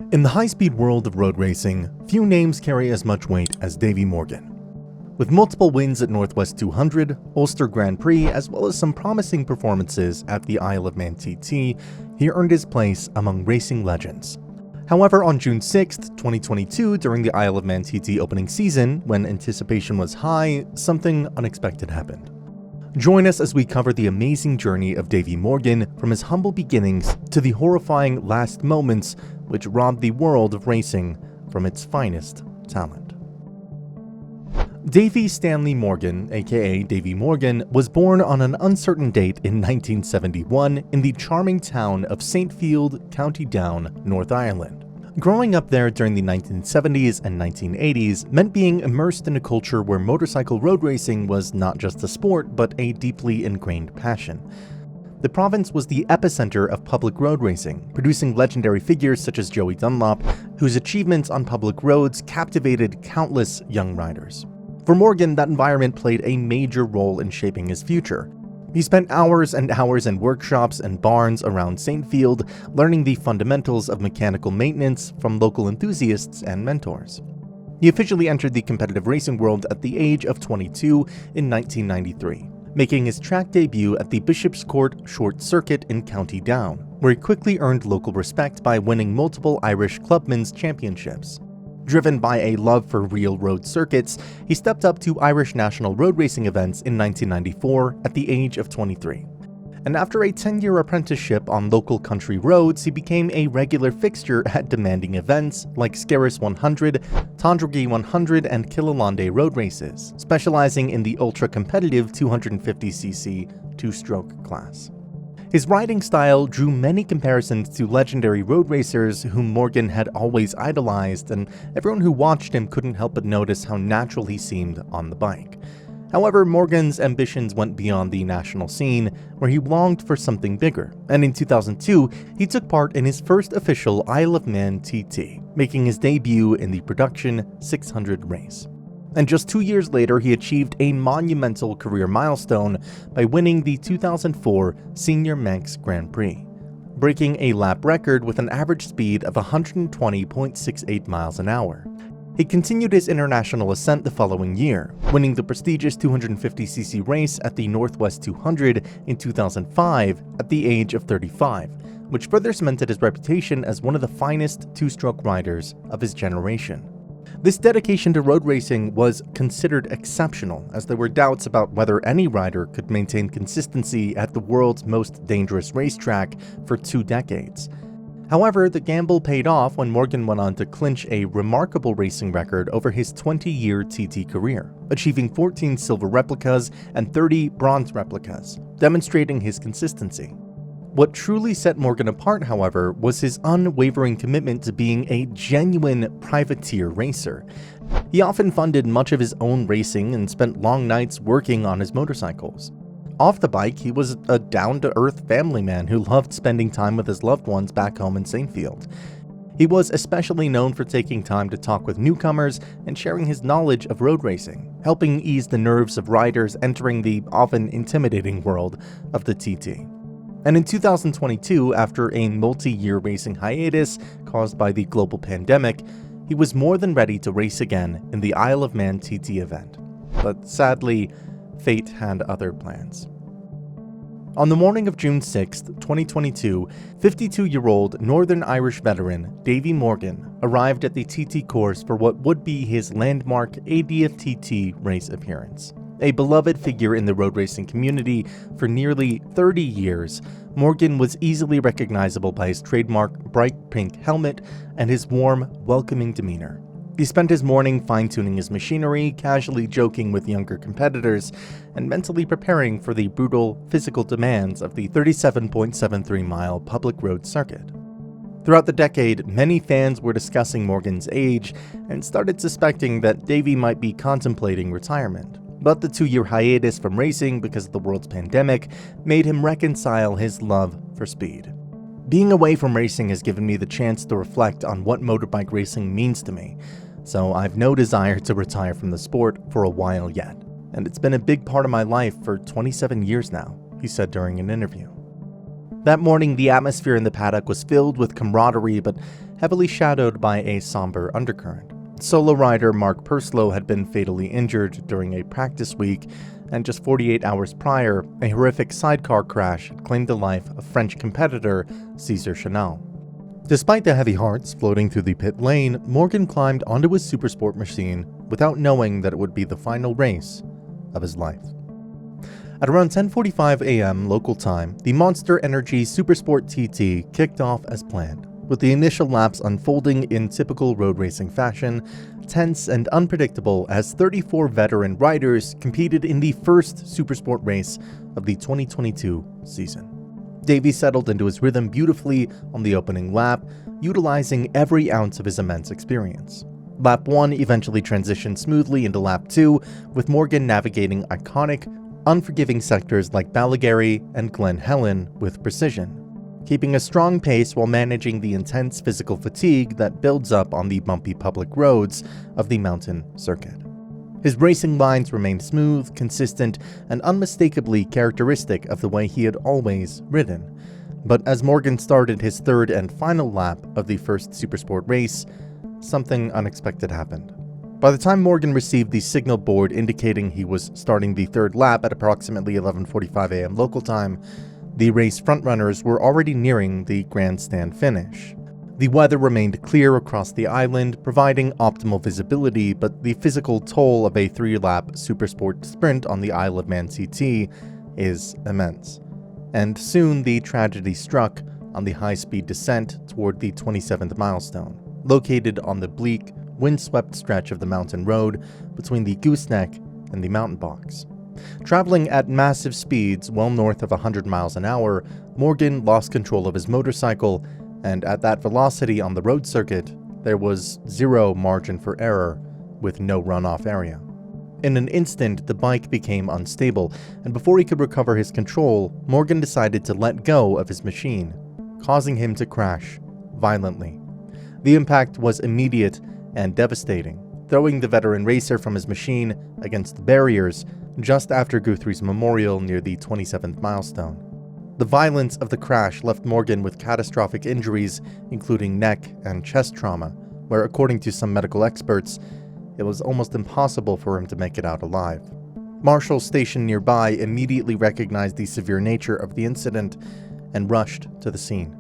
In the high-speed world of road racing, few names carry as much weight as Davy Morgan. With multiple wins at Northwest 200, Ulster Grand Prix, as well as some promising performances at the Isle of Man TT, he earned his place among racing legends. However, on June 6, 2022, during the Isle of Man TT opening season, when anticipation was high, something unexpected happened. Join us as we cover the amazing journey of Davy Morgan from his humble beginnings to the horrifying last moments which robbed the world of racing from its finest talent. Davy Stanley Morgan, aka Davy Morgan, was born on an uncertain date in 1971 in the charming town of Saintfield, County Down, North Ireland. Growing up there during the 1970s and 1980s meant being immersed in a culture where motorcycle road racing was not just a sport, but a deeply ingrained passion. The province was the epicenter of public road racing, producing legendary figures such as Joey Dunlop, whose achievements on public roads captivated countless young riders. For Morgan, that environment played a major role in shaping his future. He spent hours and hours in workshops and barns around Saintfield, learning the fundamentals of mechanical maintenance from local enthusiasts and mentors. He officially entered the competitive racing world at the age of 22 in 1993. Making his track debut at the Bishopscourt short circuit in County Down, where he quickly earned local respect by winning multiple Irish Clubmans Championships. Driven by a love for real road circuits, he stepped up to Irish national road racing events in 1994 at the age of 23. And after a 10-year apprenticeship on local country roads, he became a regular fixture at demanding events like Skerries 100, Tandragee 100, and Killalane road races, specializing in the ultra-competitive 250cc two-stroke class. His riding style drew many comparisons to legendary road racers whom Morgan had always idolized, and everyone who watched him couldn't help but notice how natural he seemed on the bike. However, Morgan's ambitions went beyond the national scene, where he longed for something bigger, and in 2002, he took part in his first official Isle of Man TT, making his debut in the Production 600 race. And just 2 years later, he achieved a monumental career milestone by winning the 2004 Senior Manx Grand Prix, breaking a lap record with an average speed of 120.68 miles an hour. He continued his international ascent the following year, winning the prestigious 250cc race at the Northwest 200 in 2005 at the age of 35, which further cemented his reputation as one of the finest two-stroke riders of his generation. This dedication to road racing was considered exceptional, as there were doubts about whether any rider could maintain consistency at the world's most dangerous racetrack for 2 decades. However, the gamble paid off when Morgan went on to clinch a remarkable racing record over his 20-year TT career, achieving 14 Silver Replicas and 30 Bronze Replicas, demonstrating his consistency. What truly set Morgan apart, however, was his unwavering commitment to being a genuine privateer racer. He often funded much of his own racing and spent long nights working on his motorcycles. Off the bike, he was a down-to-earth family man who loved spending time with his loved ones back home in Saintfield. He was especially known for taking time to talk with newcomers and sharing his knowledge of road racing, helping ease the nerves of riders entering the often intimidating world of the TT. And in 2022, after a multi-year racing hiatus caused by the global pandemic, he was more than ready to race again in the Isle of Man TT event. But sadly, fate had other plans. On the morning of June 6, 2022, 52-year-old Northern Irish veteran Davy Morgan arrived at the TT course for what would be his landmark 80th TT race appearance. A beloved figure in the road racing community for nearly 30 years, Morgan was easily recognizable by his trademark bright pink helmet and his warm, welcoming demeanor. He spent his morning fine-tuning his machinery, casually joking with younger competitors, and mentally preparing for the brutal physical demands of the 37.73-mile public road circuit. Throughout the decade, many fans were discussing Morgan's age and started suspecting that Davy might be contemplating retirement. But the 2-year hiatus from racing because of the world's pandemic made him reconcile his love for speed. Being away from racing has given me the chance to reflect on what motorbike racing means to me, so I've no desire to retire from the sport for a while yet, and it's been a big part of my life for 27 years now, he said during an interview. That morning, the atmosphere in the paddock was filled with camaraderie, but heavily shadowed by a somber undercurrent. Solo rider Mark Purslow had been fatally injured during a practice week, and just 48 hours prior, a horrific sidecar crash had claimed the life of French competitor Cesar Chanel. Despite the heavy hearts floating through the pit lane, Morgan climbed onto his Supersport machine without knowing that it would be the final race of his life. At around 10:45 a.m. local time, the Monster Energy Supersport TT kicked off as planned, with the initial laps unfolding in typical road racing fashion, tense and unpredictable as 34 veteran riders competed in the first Supersport race of the 2022 season. Davy settled into his rhythm beautifully on the opening lap, utilizing every ounce of his immense experience. Lap 1 eventually transitioned smoothly into Lap 2, with Morgan navigating iconic, unforgiving sectors like Ballygarry and Glen Helen with precision, keeping a strong pace while managing the intense physical fatigue that builds up on the bumpy public roads of the mountain circuit. His racing lines remained smooth, consistent, and unmistakably characteristic of the way he had always ridden. But as Morgan started his third and final lap of the first Supersport race, something unexpected happened. By the time Morgan received the signal board indicating he was starting the third lap at approximately 11:45 a.m. local time, the race frontrunners were already nearing the grandstand finish. The weather remained clear across the island, providing optimal visibility, but the physical toll of a 3-lap Supersport sprint on the Isle of Man TT is immense. And soon the tragedy struck on the high-speed descent toward the 27th milestone, located on the bleak, windswept stretch of the mountain road between the Gooseneck and the Mountain Box. Traveling at massive speeds well north of 100 miles an hour, Morgan lost control of his motorcycle, and at that velocity on the road circuit, there was zero margin for error, with no runoff area. In an instant, the bike became unstable, and before he could recover his control, Morgan decided to let go of his machine, causing him to crash violently. The impact was immediate and devastating, throwing the veteran racer from his machine against the barriers just after Guthrie's memorial near the 27th milestone. The violence of the crash left Morgan with catastrophic injuries, including neck and chest trauma, where according to some medical experts, it was almost impossible for him to make it out alive. Marshals stationed nearby immediately recognized the severe nature of the incident and rushed to the scene.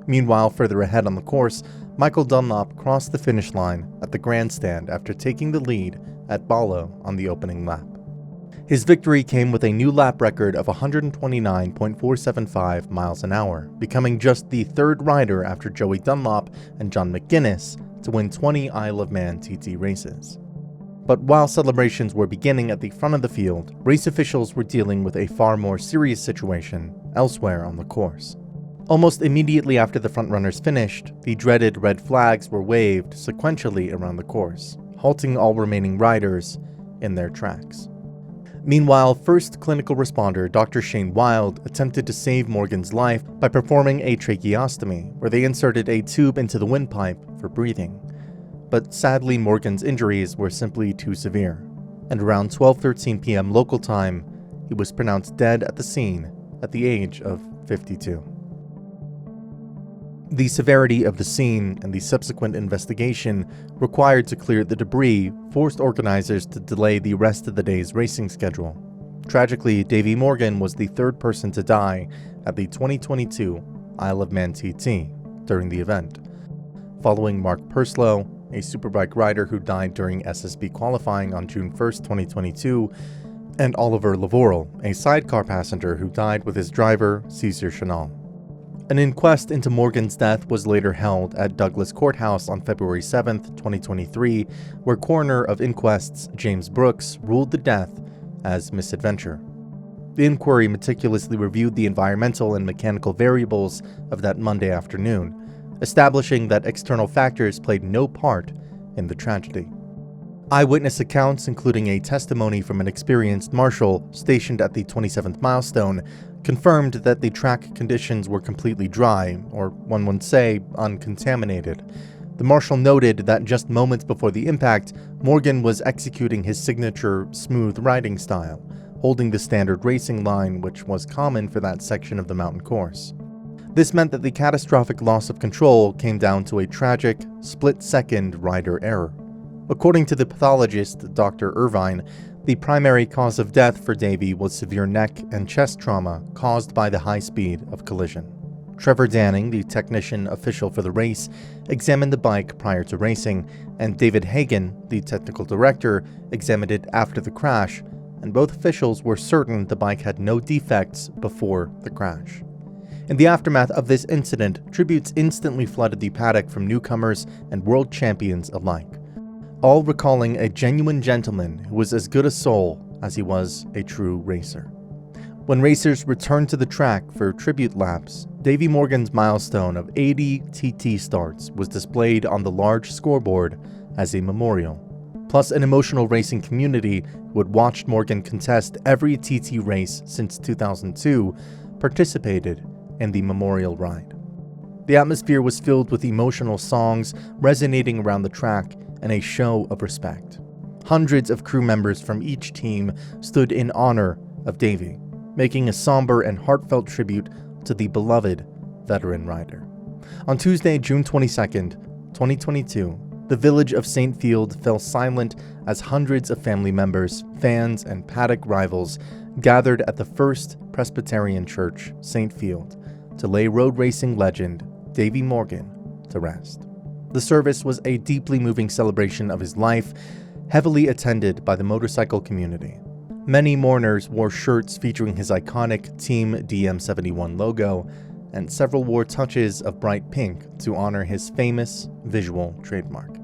Meanwhile, further ahead on the course, Michael Dunlop crossed the finish line at the grandstand after taking the lead at Ballo on the opening lap. His victory came with a new lap record of 129.475 miles an hour, becoming just the third rider after Joey Dunlop and John McGuinness to win 20 Isle of Man TT races. But while celebrations were beginning at the front of the field, race officials were dealing with a far more serious situation elsewhere on the course. Almost immediately after the frontrunners finished, the dreaded red flags were waved sequentially around the course, halting all remaining riders in their tracks. Meanwhile, first clinical responder Dr. Shane Wild attempted to save Morgan's life by performing a tracheostomy, where they inserted a tube into the windpipe for breathing. But sadly, Morgan's injuries were simply too severe, and around 12:13 p.m. local time, he was pronounced dead at the scene at the age of 52. The severity of the scene and the subsequent investigation required to clear the debris forced organizers to delay the rest of the day's racing schedule. Tragically, Davy Morgan was the third person to die at the 2022 Isle of Man TT during the event, following Mark Purslow, a superbike rider who died during SSB qualifying on June 1st, 2022, and Oliver Lavorel, a sidecar passenger who died with his driver, Cesar Chanel. An inquest into Morgan's death was later held at Douglas Courthouse on February 7, 2023, where Coroner of Inquests James Brooks ruled the death as misadventure. The inquiry meticulously reviewed the environmental and mechanical variables of that Monday afternoon, establishing that external factors played no part in the tragedy. Eyewitness accounts, including a testimony from an experienced marshal stationed at the 27th milestone, confirmed that the track conditions were completely dry, or one would say, uncontaminated. The marshal noted that just moments before the impact, Morgan was executing his signature smooth riding style, holding the standard racing line which was common for that section of the mountain course. This meant that the catastrophic loss of control came down to a tragic, split-second rider error. According to the pathologist, Dr. Irvine, the primary cause of death for Davy was severe neck and chest trauma caused by the high speed of collision. Trevor Danning, the technician official for the race, examined the bike prior to racing, and David Hagan, the technical director, examined it after the crash, and both officials were certain the bike had no defects before the crash. In the aftermath of this incident, tributes instantly flooded the paddock from newcomers and world champions alike, all recalling a genuine gentleman who was as good a soul as he was a true racer. When racers returned to the track for tribute laps, Davy Morgan's milestone of 80 TT starts was displayed on the large scoreboard as a memorial. Plus, an emotional racing community who had watched Morgan contest every TT race since 2002 participated in the memorial ride. The atmosphere was filled with emotional songs resonating around the track and a show of respect. Hundreds of crew members from each team stood in honor of Davy, making a somber and heartfelt tribute to the beloved veteran rider. On Tuesday, June 22nd, 2022, the village of Saintfield fell silent as hundreds of family members, fans, and paddock rivals gathered at the First Presbyterian Church, Saintfield, to lay road racing legend Davy Morgan to rest. The service was a deeply moving celebration of his life, heavily attended by the motorcycle community. Many mourners wore shirts featuring his iconic Team DM71 logo, and several wore touches of bright pink to honor his famous visual trademark.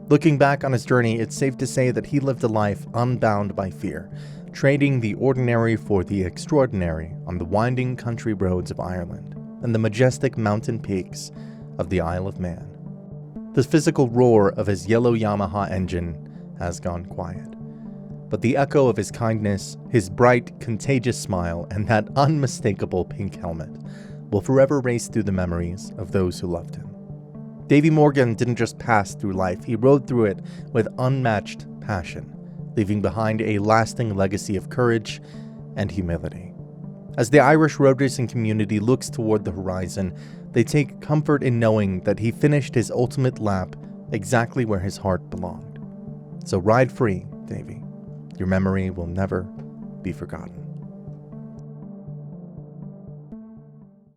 Looking back on his journey, it's safe to say that he lived a life unbound by fear, trading the ordinary for the extraordinary on the winding country roads of Ireland and the majestic mountain peaks of the Isle of Man. The physical roar of his yellow Yamaha engine has gone quiet, but the echo of his kindness, his bright, contagious smile, and that unmistakable pink helmet will forever race through the memories of those who loved him. Davy Morgan didn't just pass through life, he rode through it with unmatched passion, leaving behind a lasting legacy of courage and humility. As the Irish road racing community looks toward the horizon, they take comfort in knowing that he finished his ultimate lap exactly where his heart belonged. So ride free, Davy. Your memory will never be forgotten.